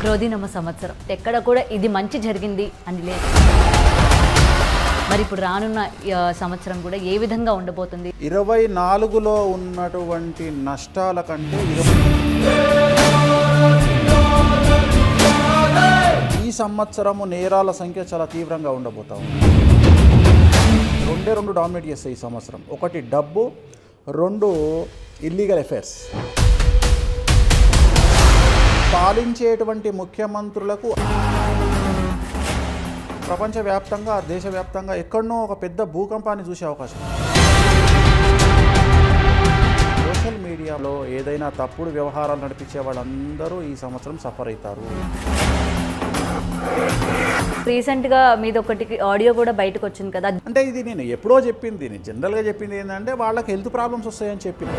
క్రోధినామ సంవత్సరం ఎక్కడ కూడా ఇది మంచి జరిగింది అని లేదు. మరి ఇప్పుడు రానున్న సంవత్సరం కూడా ఏ విధంగా ఉండబోతుంది? 24లో ఉన్నటువంటి నష్టాల కంటే ఈ సంవత్సరము నేరాల సంఖ్య చాలా తీవ్రంగా ఉండబోతా ఉంది. రెండు డామినేట్ చేస్తాయి ఈ సంవత్సరం. ఒకటి డబ్బు, రెండు ఇల్లీగల్ అఫైర్స్. పాలించేటువంటి ముఖ్యమంత్రులకు ప్రపంచవ్యాప్తంగా దేశవ్యాప్తంగా ఎక్కడనో ఒక పెద్ద భూకంపాన్ని చూసే అవకాశం. సోషల్ మీడియాలో ఏదైనా తప్పుడు వ్యవహారాలు నడిపించే వాళ్ళందరూ ఈ సంవత్సరం సఫర్ అవుతారు. రీసెంట్గా మీది ఒకటి ఆడియో కూడా బయటకు వచ్చింది కదా. అంటే ఇది నేను ఎప్పుడో చెప్పింది, నేను జనరల్గా చెప్పింది ఏంటంటే వాళ్ళకి హెల్త్ ప్రాబ్లమ్స్ వస్తాయని చెప్పింది.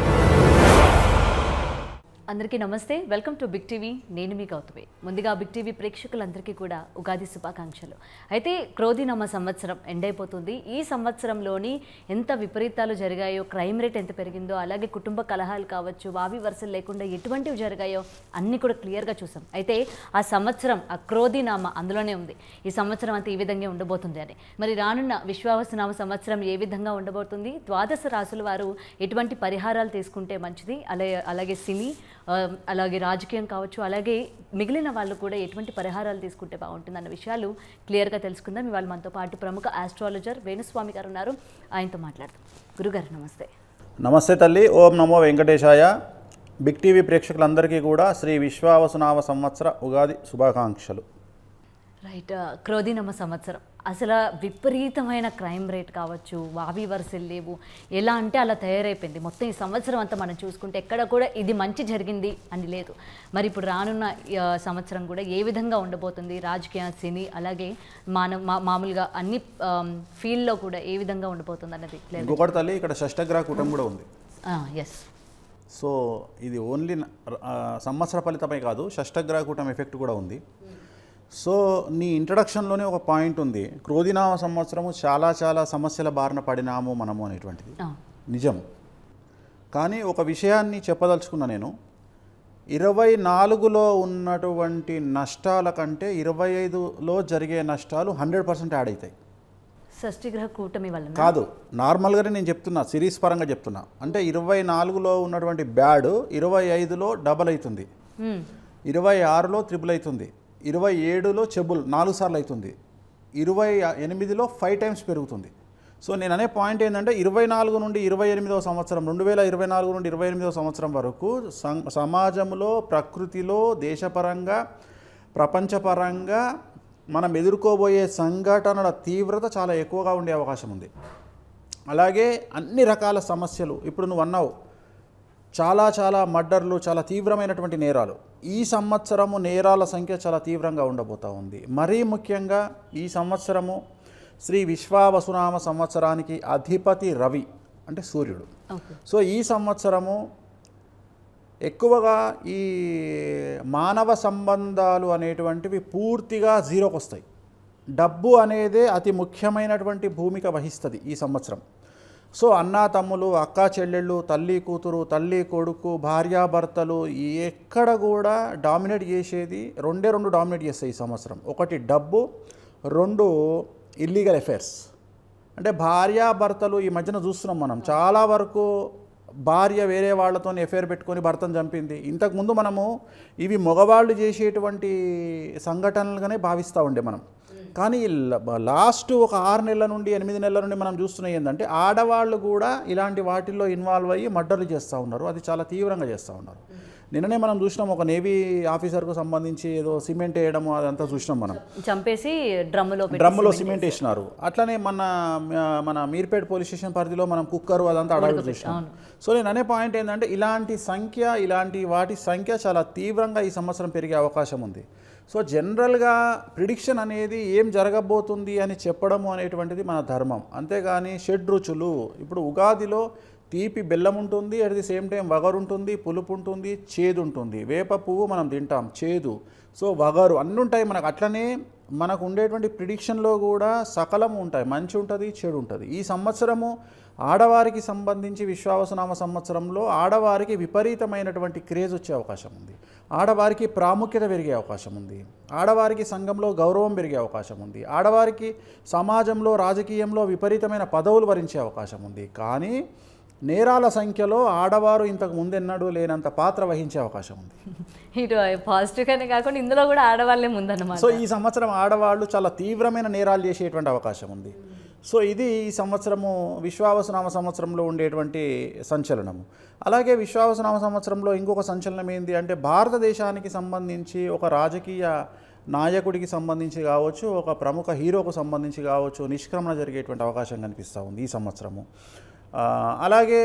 అందరికీ నమస్తే, వెల్కమ్ టు బిగ్ టీవీ. నేను మీ గౌతమి. ముందుగా బిగ్ టీవీ ప్రేక్షకులందరికీ కూడా ఉగాది శుభాకాంక్షలు. అయితే క్రోధినామ సంవత్సరం ఎండ్ అయిపోతుంది. ఈ సంవత్సరంలోని ఎంత విపరీతాలు జరిగాయో, క్రైమ్ రేట్ ఎంత పెరిగిందో, అలాగే కుటుంబ కలహాలు కావచ్చు, వావి వరుసలు లేకుండా ఎటువంటివి జరిగాయో అన్నీ కూడా క్లియర్గా చూసాం. అయితే ఆ సంవత్సరం, ఆ క్రోధినామ అందులోనే ఉంది. ఈ సంవత్సరం అంతా ఈ విధంగా ఉండబోతుంది అని. మరి రానున్న విశ్వావసునామ సంవత్సరం ఏ విధంగా ఉండబోతుంది, ద్వాదశ రాసుల వారు ఎటువంటి పరిహారాలు తీసుకుంటే మంచిది, అలాగే సినీ, అలాగే రాజకీయం కావచ్చు, అలాగే మిగిలిన వాళ్ళు కూడా ఎటువంటి పరిహారాలు తీసుకుంటే బాగుంటుంది అన్న విషయాలు క్లియర్గా తెలుసుకుందాం. ఇవాళ మనతో పాటు ప్రముఖ ఆస్ట్రాలజర్ వేణుస్వామి గారు ఉన్నారు. ఆయనతో మాట్లాడదాం. గురుగారు నమస్తే. నమస్తే తల్లి. ఓం నమో వెంకటేశాయ. బిగ్ టీవీ ప్రేక్షకులందరికీ కూడా శ్రీ విశ్వావసునామ సంవత్సర ఉగాది శుభాకాంక్షలు. రైట్. క్రోధినామ సంవత్సరం అసలు విపరీతమైన క్రైమ్ రేట్ కావచ్చు, వావి వరుసలు లేవు, ఎలా అంటే అలా తయారైపోయింది మొత్తం. ఈ సంవత్సరం అంతా మనం చూసుకుంటే ఎక్కడ కూడా ఇది మంచి జరిగింది అని లేదు. మరి ఇప్పుడు రానున్న సంవత్సరం కూడా ఏ విధంగా ఉండబోతుంది, రాజకీయ, సినీ, అలాగే మామూలుగా అన్ని ఫీల్డ్లో కూడా ఏ విధంగా ఉండబోతుంది అన్నది లేదు. ఇంకొకటి తల్లి, ఇక్కడ షష్టగ్రహ కూటమి కూడా ఉంది. ఎస్. సో ఇది ఓన్లీ సంవత్సర ఫలితమే కాదు, షష్టగ్రహ కూటమి ఎఫెక్ట్ కూడా ఉంది. సో నీ ఇంట్రడక్షన్లోనే ఒక పాయింట్ ఉంది, క్రోధినామ సంవత్సరము చాలా చాలా సమస్యల బారిన పడినాము మనము అనేటువంటిది నిజం. కానీ ఒక విషయాన్ని చెప్పదలుచుకున్నా నేను, 24లో ఉన్నటువంటి నష్టాల కంటే 25లో జరిగే నష్టాలు 100% యాడ్ అవుతాయి. షష్ఠిగ్రహ కూటమి వల్ల కాదు, నార్మల్గానే నేను చెప్తున్నా, సిరీస్ పరంగా చెప్తున్నా. అంటే 24లో ఉన్నటువంటి బ్యాడ్ 25లో డబల్ అవుతుంది, 26లో ట్రిపుల్ అవుతుంది, 27లో చెబుల్ 4 సార్లు అవుతుంది, 28లో 5 టైమ్స్ పెరుగుతుంది. సో నేను అనే పాయింట్ ఏంటంటే 24 నుండి 28వ సంవత్సరం, 2024 నుండి 28వ సంవత్సరం వరకు సమాజంలో, ప్రకృతిలో, దేశపరంగా, ప్రపంచపరంగా మనం ఎదుర్కోబోయే సంఘటనల తీవ్రత చాలా ఎక్కువగా ఉండే అవకాశం ఉంది. అలాగే అన్ని రకాల సమస్యలు, ఇప్పుడు నువ్వు అన్నావు చాలా చాలా మర్డర్లు, చాలా తీవ్రమైనటువంటి నేరాలు. ఈ సంవత్సరము నేరాల సంఖ్య చాలా తీవ్రంగా ఉండబోతూ ఉంది. మరీ ముఖ్యంగా ఈ సంవత్సరము శ్రీ విశ్వావసునామ సంవత్సరానికి అధిపతి రవి, అంటే సూర్యుడు. సో ఈ సంవత్సరము ఎక్కువగా ఈ మానవ సంబంధాలు అనేటువంటివి పూర్తిగా జీరోకి వస్తాయి. డబ్బు అనేదే అతి ముఖ్యమైనటువంటి భూమిక వహిస్తుంది ఈ సంవత్సరం. సో అన్నా తమ్ములు, అక్కా చెల్లెళ్ళు, తల్లి కూతురు, తల్లి కొడుకు, భార్యాభర్తలు ఎక్కడ కూడా డామినేట్ చేసేది రెండు డామినేట్ చేస్తాయి ఈ సంవత్సరం. ఒకటి డబ్బు, రెండు ఇల్లీగల్ అఫైర్స్. అంటే భార్యాభర్తలు ఈ మధ్యన చూస్తున్నాం మనం, చాలా వరకు భార్య వేరే వాళ్ళతో అఫైర్ పెట్టుకొని భర్తను చంపింది. ఇంతకుముందు మనము ఇవి మగవాళ్ళు చేసేటువంటి సంఘటనలుగానే భావిస్తూ ఉండే మనం. కానీ లాస్ట్ ఒక 6 నెలల నుండి 8 నెలల నుండి మనం చూస్తున్నాయి ఏంటంటే ఆడవాళ్ళు కూడా ఇలాంటి వాటిల్లో ఇన్వాల్వ్ అయ్యి మర్డర్లు చేస్తూ ఉన్నారు. అది చాలా తీవ్రంగా చేస్తూ ఉన్నారు. నిన్ననే మనం చూసినాం, ఒక నేవీ ఆఫీసర్కు సంబంధించి ఏదో సిమెంట్ వేయడము అదంతా చూసినాం మనం, చంపేసి డ్రమ్ములో సిమెంట్ వేసినారు. అట్లనే మన మీర్పేట పోలీస్ స్టేషన్ పరిధిలో మనం కుక్కరు అదంతా అడవి చూసినాం. సో నేను అనే పాయింట్ ఏంటంటే ఇలాంటి వాటి సంఖ్య చాలా తీవ్రంగా ఈ సంవత్సరం పెరిగే అవకాశం ఉంది. సో జనరల్గా ప్రిడిక్షన్ అనేది ఏం జరగబోతుంది అని చెప్పడము అనేటువంటిది మన ధర్మం. అంతేగాని షడ్రుచులు, ఇప్పుడు ఉగాదిలో తీపి బెల్లం ఉంటుంది, అట్ ది సేమ్ టైం వగరు ఉంటుంది, పులుపు ఉంటుంది, చేదు ఉంటుంది. వేప పువ్వు మనం తింటాం, చేదు. సో వగరు అన్నీ ఉంటాయి మనకు. అట్లనే మనకు ఉండేటువంటి ప్రిడిక్షన్లో కూడా సకలం ఉంటాయి, మంచి ఉంటుంది, చెడు ఉంటుంది. ఈ సంవత్సరము ఆడవారికి సంబంధించి విశ్వావసునామ సంవత్సరంలో ఆడవారికి విపరీతమైనటువంటి క్రేజ్ వచ్చే అవకాశం ఉంది, ఆడవారికి ప్రాముఖ్యత పెరిగే అవకాశం ఉంది, ఆడవారికి సంఘంలో గౌరవం పెరిగే అవకాశం ఉంది, ఆడవారికి సమాజంలో రాజకీయంలో విపరీతమైన పదవులు వరించే అవకాశం ఉంది. కానీ నేరాల సంఖ్యలో ఆడవారు ఇంతకు ముందెన్నడూ లేనంత పాత్ర వహించే అవకాశం ఉంది. ఇటు పాజిటివ్గానే కాకుండా ఇందులో కూడా ఆడవాళ్ళే ముందన్నమాట. సో ఈ సంవత్సరం ఆడవాళ్ళు చాలా తీవ్రమైన నేరాలు చేసేటువంటి అవకాశం ఉంది. సో ఇది ఈ సంవత్సరము విశ్వావసునామ సంవత్సరంలో ఉండేటువంటి సంచలనము. అలాగే విశ్వావసునామ సంవత్సరంలో ఇంకొక సంచలనం ఏంటి అంటే భారతదేశానికి సంబంధించి ఒక రాజకీయ నాయకుడికి సంబంధించి కావచ్చు, ఒక ప్రముఖ హీరోకు సంబంధించి కావచ్చు నిష్క్రమణ జరిగేటువంటి అవకాశం కనిపిస్తూ ఉంది ఈ సంవత్సరము. అలాగే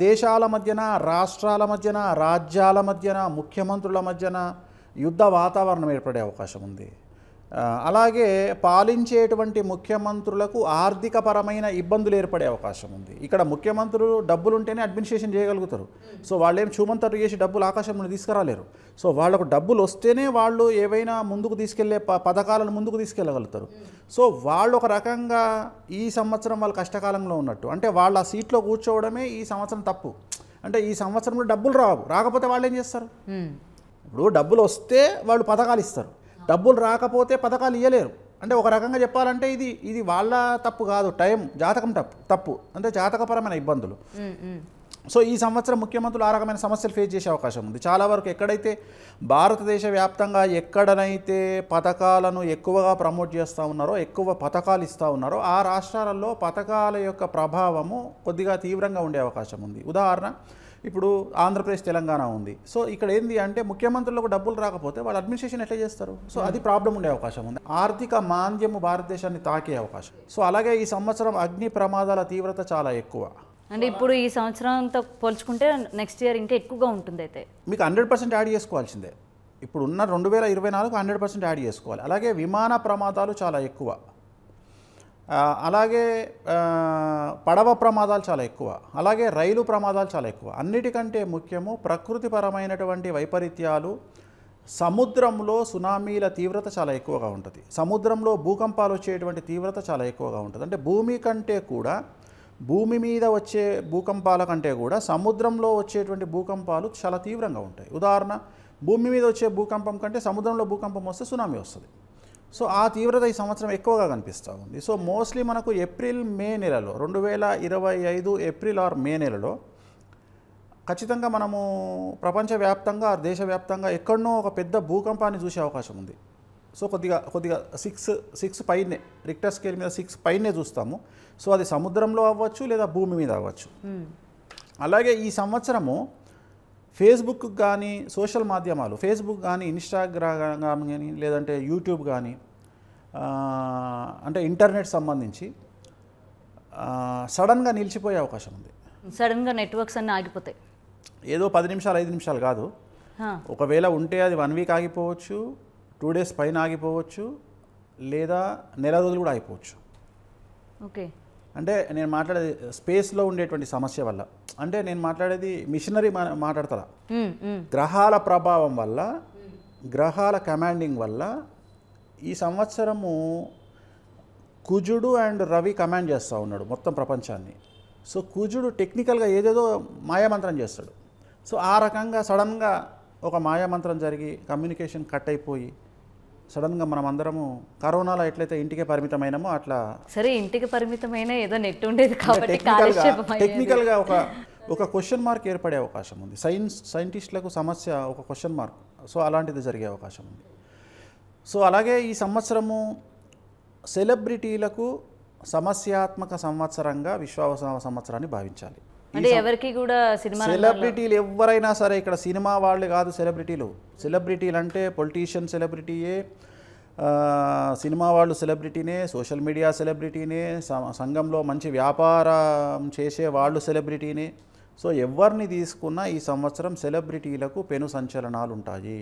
దేశాల మధ్యన, రాష్ట్రాల మధ్యన, రాజ్యాల మధ్యన, ముఖ్యమంత్రుల మధ్యన యుద్ధ వాతావరణం ఏర్పడే అవకాశం ఉంది. అలాగే పాలించేటువంటి ముఖ్యమంత్రులకు ఆర్థికపరమైన ఇబ్బందులు ఏర్పడే అవకాశం ఉంది. ఇక్కడ ముఖ్యమంత్రులు డబ్బులుంటేనే అడ్మినిస్ట్రేషన్ చేయగలుగుతారు. సో వాళ్ళేం చూమంతరు చేసి డబ్బులు ఆకాశం నుండి తీసుకురాలేరు. సో వాళ్ళకు డబ్బులు వస్తేనే వాళ్ళు ఏవైనా ముందుకు తీసుకెళ్లే పథకాలను ముందుకు తీసుకెళ్ళగలుగుతారు. సో వాళ్ళు ఒక రకంగా ఈ సంవత్సరం వాళ్ళ కష్టకాలంలో ఉన్నట్టు, అంటే వాళ్ళ సీట్లో కూర్చోవడమే ఈ సంవత్సరం తప్పు. అంటే ఈ సంవత్సరంలో డబ్బులు రాకపోతే వాళ్ళు ఏం చేస్తారు? ఇప్పుడు డబ్బులు వస్తే వాళ్ళు పథకాలు ఇస్తారు, డబ్బులు రాకపోతే పథకాలు ఇవ్వలేరు. అంటే ఒక రకంగా చెప్పాలంటే ఇది వాళ్ళ తప్పు కాదు, జాతకం తప్పు అంటే జాతకపరమైన ఇబ్బందులు. సో ఈ సంవత్సరం ముఖ్యమంత్రులు ఆ రకమైన సమస్యలు ఫేస్ చేసే అవకాశం ఉంది. చాలా వరకు ఎక్కడైతే భారతదేశ వ్యాప్తంగా ఎక్కడనైతే పథకాలను ఎక్కువగా ప్రమోట్ చేస్తూ ఉన్నారో, ఎక్కువ పథకాలు ఇస్తూ ఉన్నారో ఆ రాష్ట్రాలలో పథకాల యొక్క ప్రభావము కొద్దిగా తీవ్రంగా ఉండే అవకాశం ఉంది. ఉదాహరణ ఇప్పుడు ఆంధ్రప్రదేశ్, తెలంగాణ ఉంది. సో ఇక్కడ ఏంది అంటే ముఖ్యమంత్రులకు డబ్బులు రాకపోతే వాళ్ళు అడ్మినిస్ట్రేషన్ ఎట్లా చేస్తారు? సో అది ప్రాబ్లం ఉండే అవకాశం ఉంది. ఆర్థిక మాంద్యము భారతదేశాన్ని తాకే అవకాశం. సో అలాగే ఈ సంవత్సరం అగ్ని ప్రమాదాల తీవ్రత చాలా ఎక్కువ. అంటే ఇప్పుడు ఈ సంవత్సరంతో పోల్చుకుంటే నెక్స్ట్ ఇయర్ ఇంకా ఎక్కువగా ఉంటుంది. అయితే మీకు 100% యాడ్ చేసుకోవాల్సిందే. ఇప్పుడు ఉన్న 2024 100% యాడ్ చేసుకోవాలి. అలాగే విమాన ప్రమాదాలు చాలా ఎక్కువ, అలాగే పడవ ప్రమాదాలు చాలా ఎక్కువ, అలాగే రైలు ప్రమాదాలు చాలా ఎక్కువ. అన్నిటికంటే ముఖ్యము ప్రకృతిపరమైనటువంటి వైపరీత్యాలు. సముద్రంలో సునామీల తీవ్రత చాలా ఎక్కువగా ఉంటుంది, సముద్రంలో భూకంపాలు వచ్చేటువంటి తీవ్రత చాలా ఎక్కువగా ఉంటుంది. అంటే భూమి కంటే కూడా, భూమి మీద వచ్చే భూకంపాల కంటే కూడా సముద్రంలో వచ్చేటువంటి భూకంపాలు చాలా తీవ్రంగా ఉంటాయి. ఉదాహరణ, భూమి మీద వచ్చే భూకంపం కంటే సముద్రంలో భూకంపం వస్తే సునామీ వస్తుంది. సో ఆ తీవ్రత ఈ సంవత్సరం ఎక్కువగా కనిపిస్తూ ఉంది. సో మోస్ట్లీ మనకు ఏప్రిల్ మే నెలలో 2025 ఏప్రిల్ ఆర్ మే నెలలో ఖచ్చితంగా మనము ప్రపంచవ్యాప్తంగా, దేశవ్యాప్తంగా ఎక్కడనో ఒక పెద్ద భూకంపాన్ని చూసే అవకాశం ఉంది. సో కొద్దిగా 6 పైనే, రిక్టర్ స్కేల్ మీద 6 పైనే చూస్తాము. సో అది సముద్రంలో అవ్వచ్చు లేదా భూమి మీద అవ్వచ్చు. అలాగే ఈ సంవత్సరము ఫేస్బుక్ కానీ, సోషల్ మాధ్యమాలు, ఫేస్బుక్ కానీ, ఇన్స్టాగ్రామ్ కానీ, లేదంటే యూట్యూబ్ కానీ, అంటే ఇంటర్నెట్ సంబంధించి సడన్గా నిలిచిపోయే అవకాశం ఉంది. సడన్గా నెట్వర్క్స్ అన్నీ ఆగిపోతాయి. ఏదో 10 నిమిషాలు 5 నిమిషాలు కాదు, ఒకవేళ ఉంటే అది 1 వీక్ ఆగిపోవచ్చు, 2 డేస్ పైన ఆగిపోవచ్చు, లేదా నెల రోజులు కూడా ఆగిపోవచ్చు. ఓకే. అంటే నేను మాట్లాడేది స్పేస్లో ఉండేటువంటి సమస్య వల్ల, అంటే నేను మాట్లాడేది మిషనరీ మాట్లాడతా. గ్రహాల ప్రభావం వల్ల, గ్రహాల కమాండింగ్ వల్ల ఈ సంవత్సరము కుజుడు అండ్ రవి కమాండ్ చేస్తూ ఉన్నాడు మొత్తం ప్రపంచాన్ని. సో కుజుడు టెక్నికల్గా ఏదేదో మాయామంత్రం చేస్తాడు. సో ఆ రకంగా సడన్గా ఒక మాయామంత్రం జరిగి కమ్యూనికేషన్ కట్ అయిపోయి సడన్గా మనం అందరము కరోనాలో ఎట్లయితే ఇంటికే పరిమితమైనమో అట్లా, సరే ఇంటికి పరిమితమైన ఏదో నెట్ ఉండేది కాబట్టి టెక్నికల్గా ఒక క్వశ్చన్ మార్క్ ఏర్పడే అవకాశం ఉంది. సైంటిస్టులకు సమస్య ఒక క్వశ్చన్ మార్క్. సో అలాంటిది జరిగే అవకాశం ఉంది. సో అలాగే ఈ సంవత్సరము సెలబ్రిటీలకు సమస్యాత్మక సంవత్సరంగా విశ్వావసునామ సంవత్సరాన్ని భావించాలి. అంటే ఎవరికి కూడా సెలబ్రిటీలు ఎవరైనా సరే, ఇక్కడ సినిమా వాళ్ళు కాదు సెలబ్రిటీలు అంటే పొలిటీషియన్ సెలబ్రిటీయే, సినిమా వాళ్ళు సెలబ్రిటీనే, సోషల్ మీడియా సెలబ్రిటీనే, సంఘంలో మంచి వ్యాపారం చేసే వాళ్ళు సెలబ్రిటీనే. సో ఎవరిని తీసుకున్నా ఈ సంవత్సరం సెలబ్రిటీలకు పెను సంచలనాలు ఉంటాయి.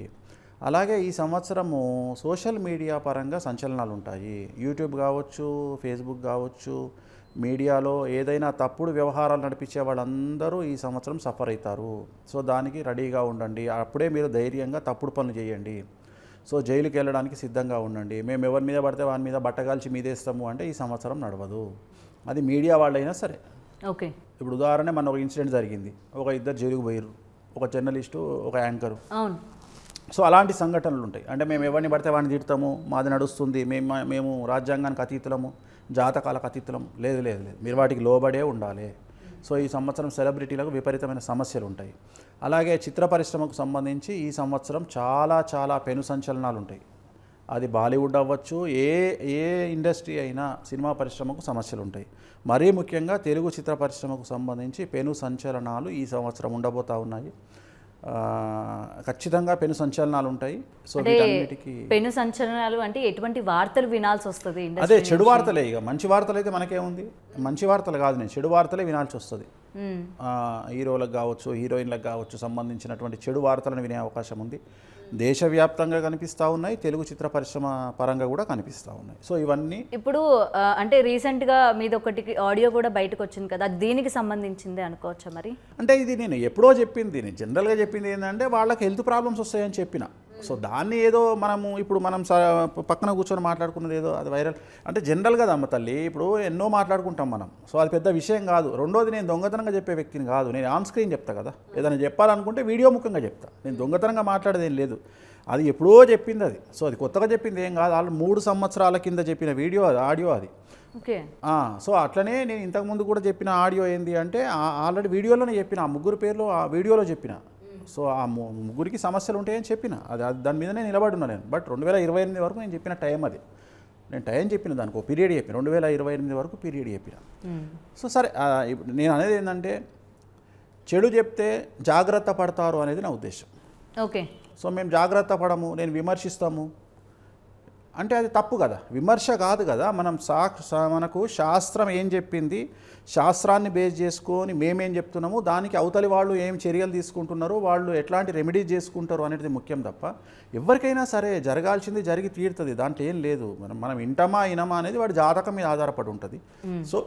అలాగే ఈ సంవత్సరము సోషల్ మీడియా పరంగా సంచలనాలు ఉంటాయి. యూట్యూబ్ కావచ్చు, ఫేస్బుక్ కావచ్చు, మీడియాలో ఏదైనా తప్పుడు వ్యవహారాలు నడిపించే వాళ్ళందరూ ఈ సంవత్సరం సఫర్ అవుతారు. సో దానికి రెడీగా ఉండండి, అప్పుడే మీరు ధైర్యంగా తప్పుడు పనులు చేయండి. సో జైలుకి వెళ్ళడానికి సిద్ధంగా ఉండండి, మేము ఎవరి మీద పడితే వాని మీద బట్టగాల్చి మీదేస్తాము అంటే ఈ సంవత్సరం నడవదు. అది మీడియా వాళ్ళైనా సరే. ఓకే. ఇప్పుడు ఉదాహరణ మన ఒక ఇన్సిడెంట్ జరిగింది, ఒక ఇద్దరు జైలుకు పోయారు, ఒక జర్నలిస్టు ఒక యాంకరు. అవును. సో అలాంటి సంఘటనలు ఉంటాయి. అంటే మేము ఎవరిని పడితే వాడిని తిడతాము, మాది నడుస్తుంది, మేము రాజ్యాంగానికి అతీతులము, జాతకాలకు అతీతులం. లేదు లేదు లేదు, మీరు వాటికి లోబడే ఉండాలి. సో ఈ సంవత్సరం సెలబ్రిటీలకు విపరీతమైన సమస్యలు ఉంటాయి. అలాగే చిత్ర పరిశ్రమకు సంబంధించి ఈ సంవత్సరం చాలా చాలా పెను సంచలనాలు ఉంటాయి. అది బాలీవుడ్ అవ్వచ్చు, ఏ ఇండస్ట్రీ అయినా సినిమా పరిశ్రమకు సమస్యలు ఉంటాయి. మరీ ముఖ్యంగా తెలుగు చిత్ర పరిశ్రమకు సంబంధించి పెను సంచలనాలు ఈ సంవత్సరం ఉండబోతూ ఉన్నాయి. ఖచ్చితంగా పెను సంచలనాలు ఉంటాయి. సో వీటన్నిటికీ పెను సంచలనాలు అంటే ఎటువంటి వార్తలు వినాల్సి వస్తుంది? అదే చెడు వార్తలే. ఇక మంచి వార్తలు అయితే మనకేముంది, మంచి వార్తలు కాదు, నేను చెడు వార్తలే వినాల్సి వస్తుంది. హీరోలకు కావచ్చు, హీరోయిన్లకు కావచ్చు సంబంధించినటువంటి చెడు వార్తలను వినే అవకాశం ఉంది. దేశవ్యాప్తంగా కనిపిస్తూ ఉన్నాయి, తెలుగు చిత్ర పరిశ్రమ పరంగా కూడా కనిపిస్తూ ఉన్నాయి. సో ఇవన్నీ ఇప్పుడు అంటే రీసెంట్గా మీదొకటి ఆడియో కూడా బయటకు వచ్చింది కదా, దీనికి సంబంధించింది అనుకోవచ్చా మరి? అంటే ఇది నేను ఎప్పుడో చెప్పింది, నేను జనరల్గా చెప్పింది ఏంటంటే వాళ్ళకి హెల్త్ ప్రాబ్లమ్స్ వస్తాయని చెప్పిన. సో దాన్ని ఏదో మనం పక్కన కూర్చొని మాట్లాడుకున్నది ఏదో అది వైరల్ అంటే జనరల్ కదా అమ్మ తల్లి. ఇప్పుడు ఎన్నో మాట్లాడుకుంటాం మనం, సో అది పెద్ద విషయం కాదు. రెండోది, నేను దొంగతనంగా చెప్పే వ్యక్తిని కాదు, నేను ఆన్ స్క్రీన్ చెప్తా కదా. ఏదైనా చెప్పాలనుకుంటే వీడియో ముఖంగా చెప్తా, నేను దొంగతనంగా మాట్లాడేది ఏం లేదు. అది ఎప్పుడో చెప్పింది అది. సో అది కొత్తగా చెప్పింది ఏం కాదు, వాళ్ళు 3 సంవత్సరాల కింద చెప్పిన వీడియో అది, ఆడియో అది. ఓకే. సో అట్లనే నేను ఇంతకుముందు కూడా చెప్పిన ఆడియో ఏంది అంటే ఆల్రెడీ వీడియోలోనే చెప్పిన, ఆ 3 పేర్లు ఆ వీడియోలో చెప్పిన. సో ఆ 3కి సమస్యలు ఉంటాయని చెప్పిన, అది దాని మీదనే నిలబడి ఉన్నా నేను. బట్ 2028 వరకు నేను చెప్పిన టైం అది, నేను టైం చెప్పిన దానికి ఒక పీరియడ్ చెప్పిన, 2028 వరకు పీరియడ్ చెప్పిన. సో సరే, నేను అనేది ఏంటంటే చెడు చెప్తే జాగ్రత్త పడతారు అనేది నా ఉద్దేశం. ఓకే. సో మేము జాగ్రత్త పడము, నేను విమర్శిస్తాము అంటే అది తప్పు కదా, విమర్శ కాదు కదా. మనకు శాస్త్రం ఏం చెప్పింది, శాస్త్రాన్ని బేస్ చేసుకొని మేమేం చెప్తున్నాము, దానికి అవతలి వాళ్ళు ఏం చర్యలు తీసుకుంటున్నారు, వాళ్ళు ఎట్లాంటి రెమెడీస్ చేసుకుంటారు అనేది ముఖ్యం తప్ప, ఎవరికైనా సరే జరగాల్సింది జరిగి తీరుతుంది, దాంట్లో ఏం లేదు. మనం వింటామా ఇనమా అనేది వాడి జాతకం మీద ఆధారపడి ఉంటుంది. సో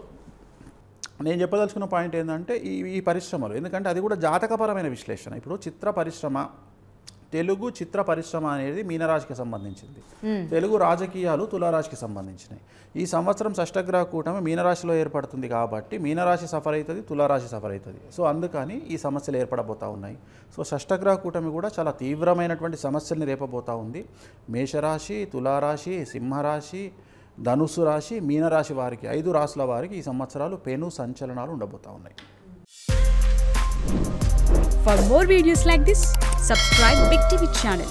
నేను చెప్పదలుచుకున్న పాయింట్ ఏంటంటే ఈ పరిశ్రమలు, ఎందుకంటే అది కూడా జాతకపరమైన విశ్లేషణ. ఇప్పుడు చిత్ర పరిశ్రమ, తెలుగు చిత్ర పరిశ్రమ అనేది మీనరాశికి సంబంధించింది, తెలుగు రాజకీయాలు తులారాశికి సంబంధించినవి. ఈ సంవత్సరం షష్టగ్రహ కూటమి మీనరాశిలో ఏర్పడుతుంది కాబట్టి మీనరాశి సఫర్ అవుతుంది, తులారాశి సఫర్ అవుతుంది. సో అందుకని ఈ సమస్యలు ఏర్పడబోతూ ఉన్నాయి. సో షష్టగ్రహ కూటమి కూడా చాలా తీవ్రమైనటువంటి సమస్యల్ని రేపబోతూ ఉంది. మేషరాశి, తులారాశి, సింహరాశి, ధనుసు రాశి, మీనరాశి వారికి 5 రాశుల వారికి ఈ సంవత్సరాలు పెను సంచలనాలు ఉండబోతూ ఉన్నాయి. For more videos like this, subscribe Big TV channel.